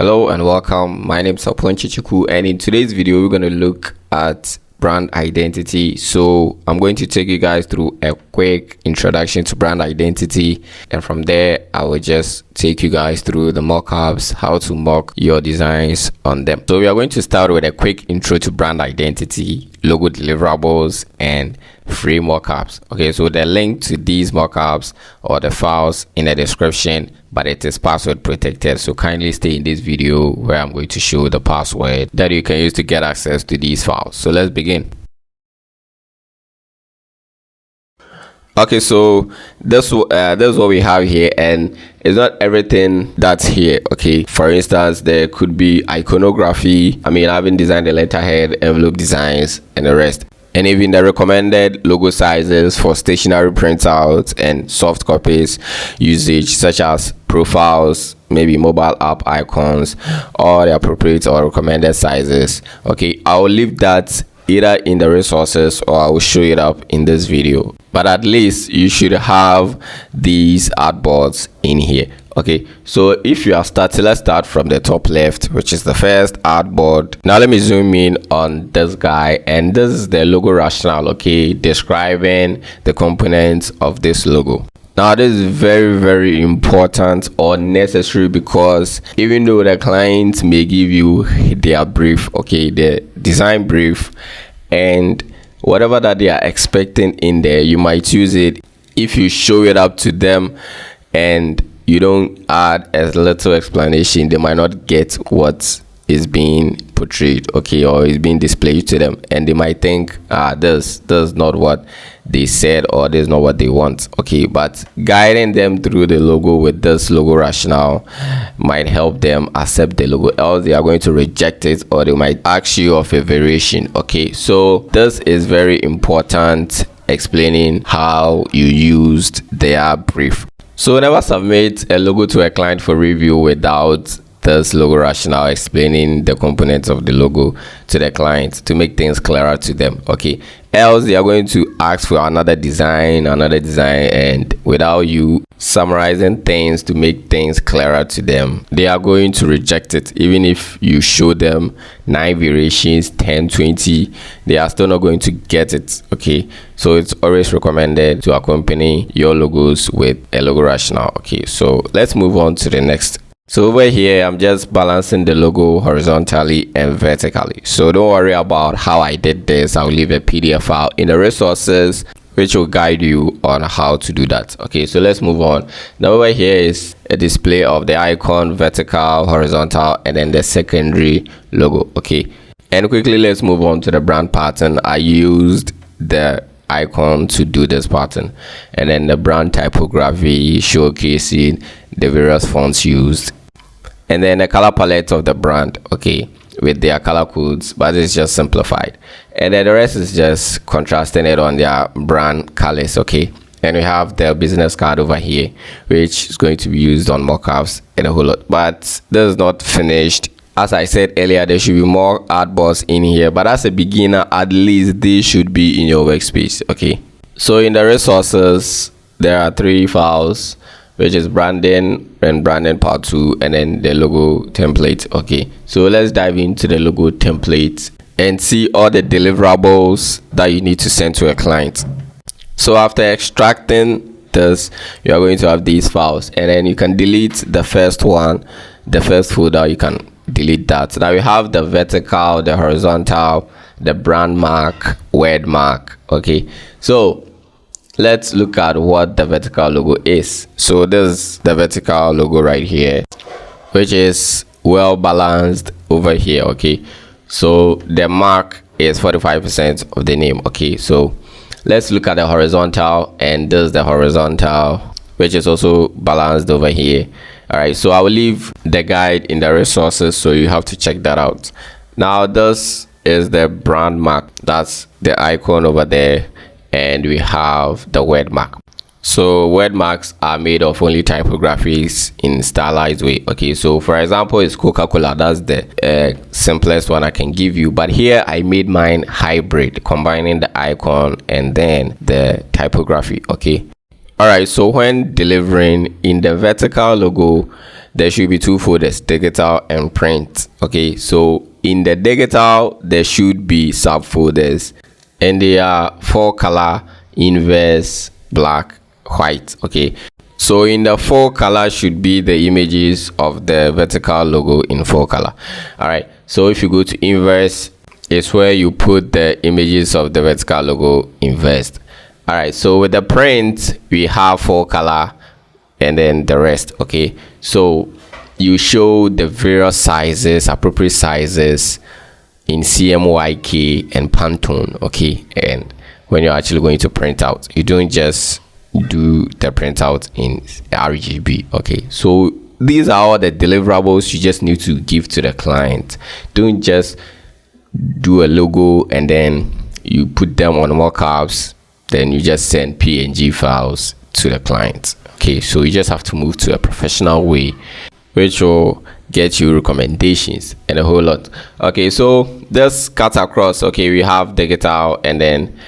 Hello and welcome. My name is Sapon Chichiku, and in today's video we're going to look at brand identity. So I'm going to take you guys through a quick introduction to brand identity, and from there I will just take you guys through the mockups, how to mock your designs on them. So we are going to start with a quick intro to brand identity, logo deliverables, and free mockups. Okay, so the link to these mockups or the files in the description, but it is password protected, so kindly stay in this video where I'm going to show the password that you can use to get access to these files. So let's begin. Okay, so this is what we have here, and it's not everything that's here. Okay, for instance, there could be iconography. I haven't designed the letterhead, envelope designs, and the rest, and even the recommended logo sizes for stationery printouts and soft copies usage, such as profiles, maybe mobile app icons, or the appropriate or recommended sizes. Okay, I will leave that either in the resources or I will show it up in this video, but at least you should have these artboards in here. Okay, so if you are starting, let's start from the top left, which is the first artboard. Now let me zoom in on this guy, and this is the logo rationale, okay, describing the components of this logo. Now this is very important or necessary, because even though the client may give you their brief, okay, the design brief, and whatever that they are expecting in there, you might use it. If you show it up to them and you don't add a little explanation, they might not get what is being portrayed, okay, or is being displayed to them, and they might think this is not what they said, or this is not what they want. Okay, but guiding them through the logo with this logo rationale might help them accept the logo, else they are going to reject it, or they might ask you of a variation. Okay, so this is very important, explaining how you used their brief. So never submit a logo to a client for review without this logo rationale, explaining the components of the logo to the client to make things clearer to them. Okay, else they are going to ask for another design, and without you summarizing things to make things clearer to them, they are going to reject it. Even if you show them 9 variations, 10, 20, they are still not going to get it. Okay, so it's always recommended to accompany your logos with a logo rationale. Okay, so let's move on to the next. So over here, I'm just balancing the logo horizontally and vertically. So don't worry about how I did this. I'll leave a PDF file in the resources which will guide you on how to do that. Okay, so let's move on. Now over here is a display of the icon, vertical, horizontal, and then the secondary logo. Okay, and quickly let's move on to the brand pattern. I used the icon to do this pattern, and then the brand typography showcasing the various fonts used, and then the color palette of the brand, okay, with their color codes, but it's just simplified, and then the rest is just contrasting it on their brand colors. Okay, and we have the business card over here, which is going to be used on mockups and a whole lot, but this is not finished. As I said earlier, there should be more artboards in here, but as a beginner, at least they should be in your workspace. Okay, so in the resources there are 3 files, which is branding and branding part 2, and then the logo template. Okay, so let's dive into the logo template and see all the deliverables that you need to send to a client. So after extracting this, you are going to have these files, and then you can delete the first one, the first folder. You can delete that. Now we have the vertical, the horizontal, the brand mark, word mark. Okay, so let's look at what the vertical logo is. So this is the vertical logo right here, which is well balanced over here. Okay, so the mark is 45% of the name. Okay, so let's look at the horizontal, and this is the horizontal, which is also balanced over here. All right, so I will leave the guide in the resources, so you have to check that out. Now this is the brand mark, that's the icon over there, and we have the word mark. So word marks are made of only typographies in stylized way. Okay, so for example, it's Coca-Cola. That's the simplest one I can give you, but here I made mine hybrid, combining the icon and then the typography. Okay, All right, so when delivering in the vertical logo, there should be two folders, digital and print. Okay, so in the digital there should be subfolders, and they are 4-color: inverse, black, white. Okay, so in the 4-color should be the images of the vertical logo in 4-color. All right, so if you go to inverse, it's where you put the images of the vertical logo inversed. All right, so with the print we have 4-color and then the rest. Okay, so you show the various sizes, appropriate sizes in CMYK and Pantone. Okay, and when you're actually going to print out, you don't just do the printout in RGB. Okay, so these are all the deliverables you just need to give to the client. Don't just do a logo and then you put them on mockups, then you just send PNG files to the client. Okay, so you just have to move to a professional way, which will get you recommendations and a whole lot. Okay, so this cut across. Okay, we have digital and then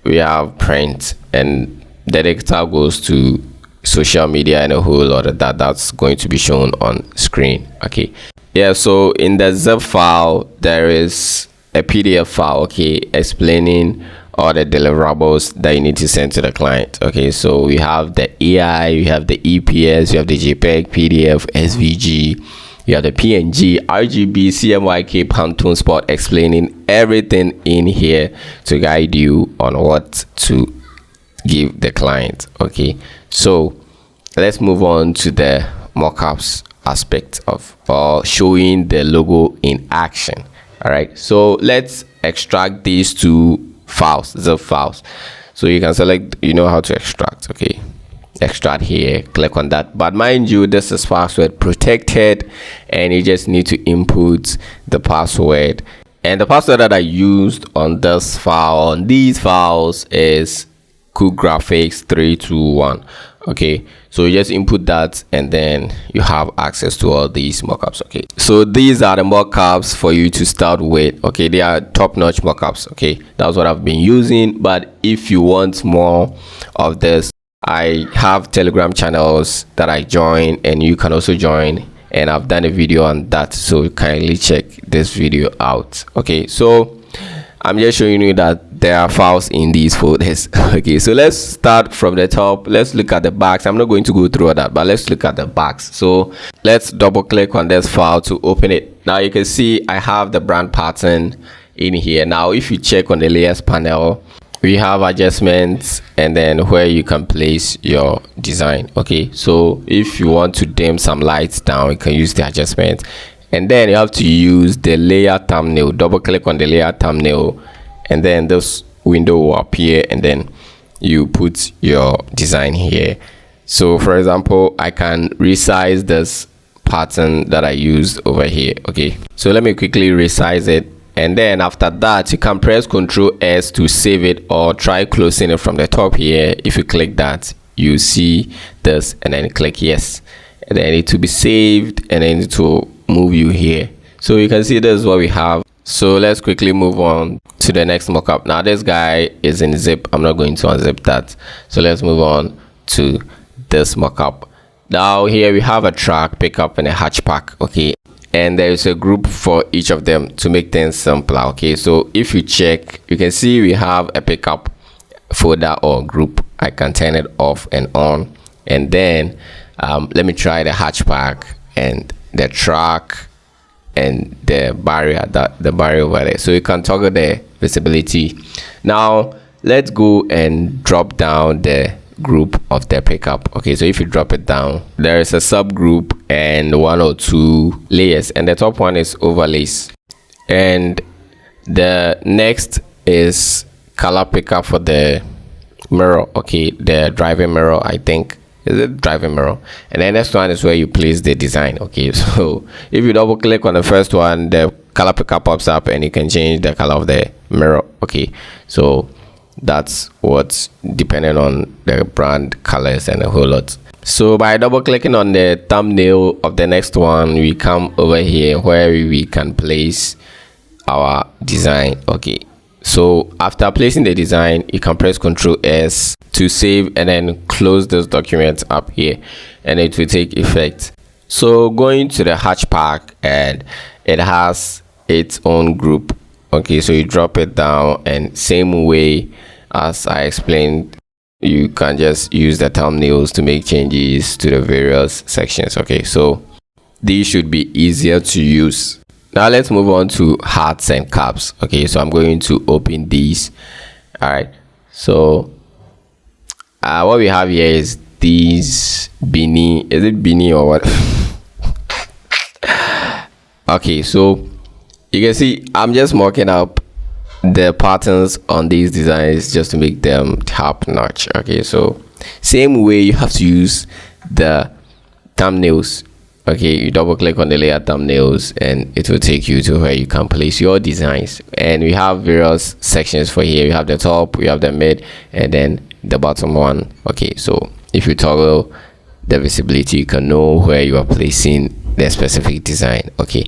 we have print, and the digital goes to social media and a whole lot of that's going to be shown on screen. Okay, yeah, so in the zip file there is a PDF file, okay, explaining all the deliverables that you need to send to the client. Okay, so we have the AI, we have the EPS, we have the JPEG, PDF, SVG, you have the PNG, RGB, CMYK, Pantone Spot, explaining everything in here to guide you on what to give the client. Okay, so let's move on to the mockups aspect of showing the logo in action. All right, so let's extract these two files, zip files. So you can select, you know how to extract. Okay, extract here, click on that, but mind you, this is password protected and you just need to input the password, and the password that I used on this file, on these files, is Cool Graphics 321. Okay, so you just input that and then you have access to all these mockups. Okay, so these are the mockups for you to start with. Okay, they are top-notch mockups. Okay, that's what I've been using, but if you want more of this, I have Telegram channels that I join and you can also join, and I've done a video on that, so kindly check this video out. Okay, so I'm just showing you that there are files in these folders. Okay, so let's start from the top. Let's look at the box. I'm not going to go through all that, but let's look at the box. So let's double click on this file to open it. Now you can see I have the brand pattern in here. Now if you check on the layers panel, we have adjustments and then where you can place your design. Okay, so if you want to dim some lights down, you can use the adjustment, and then you have to use the layer thumbnail. Double click on the layer thumbnail and then this window will appear, and then you put your design here. So for example, I can resize this pattern that I used over here. Okay, so let me quickly resize it, and then after that you can press Ctrl S to save it, or try closing it from the top here. If you click that, you see this, and then click yes, and then it will be saved, and then it will move you here. So you can see this is what we have. So let's quickly move on to the next mockup. Now this guy is in zip. I'm not going to unzip that, so let's move on to this mockup. Now here we have a track, pickup, and a hatchback. Okay, and there is a group for each of them to make things simpler. Okay, so if you check, you can see we have a pickup folder or group. I can turn it off and on, and then let me try the hatchback and the track and the barrier, the barrier over there. So you can toggle the visibility. Now let's go and drop down the group of the pickup. Okay, so if you drop it down, there is a subgroup and 1 or 2 layers, and the top one is overlays, and the next is color pickup for the mirror. Okay, the driving mirror, I think. Is it driving mirror? And the next one is where you place the design. Okay, so if you double click on the first one, the color pickup pops up and you can change the color of the mirror. Okay, so that's what's depending on the brand colors and a whole lot. So by double clicking on the thumbnail of the next one, we come over here where we can place our design. Okay, so after placing the design, you can press Ctrl S to save and then close this document up here, and it will take effect So going to the hatch pack, and it has its own group. Okay, so you drop it down, and same way as I explained, you can just use the thumbnails to make changes to the various sections. Okay, so these should be easier to use. Now let's move on to hearts and caps. Okay, so I'm going to open these. All right, so what we have here is these beanie. Is it beanie or what? Okay, so you can see I'm just mocking up the patterns on these designs just to make them top notch. Okay, so same way you have to use the thumbnails. Okay, you double click on the layer thumbnails and it will take you to where you can place your designs, and we have various sections for here. We have the top, we have the mid, and then the bottom one. Okay, so if you toggle the visibility, you can know where you are placing the specific design. Okay,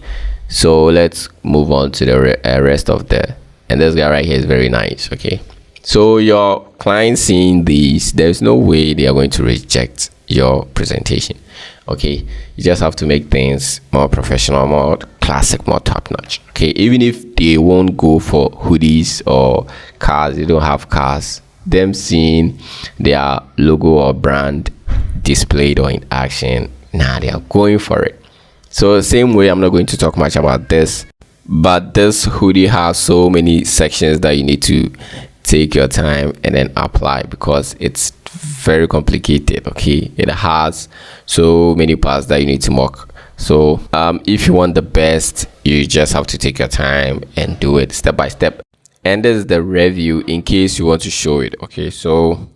so let's move on to the rest of the, and this guy right here is very nice. Okay, so your client seeing these, there's no way they are going to reject your presentation. Okay, you just have to make things more professional, more classic, more top notch. Okay, even if they won't go for hoodies or cars, they don't have cars, them seeing their logo or brand displayed or in action, nah, they are going for it. So same way, I'm not going to talk much about this, but this hoodie has so many sections that you need to take your time and then apply, because it's very complicated. Okay, it has so many parts that you need to mock. So if you want the best, you just have to take your time and do it step by step. And this is the review in case you want to show it. Okay, so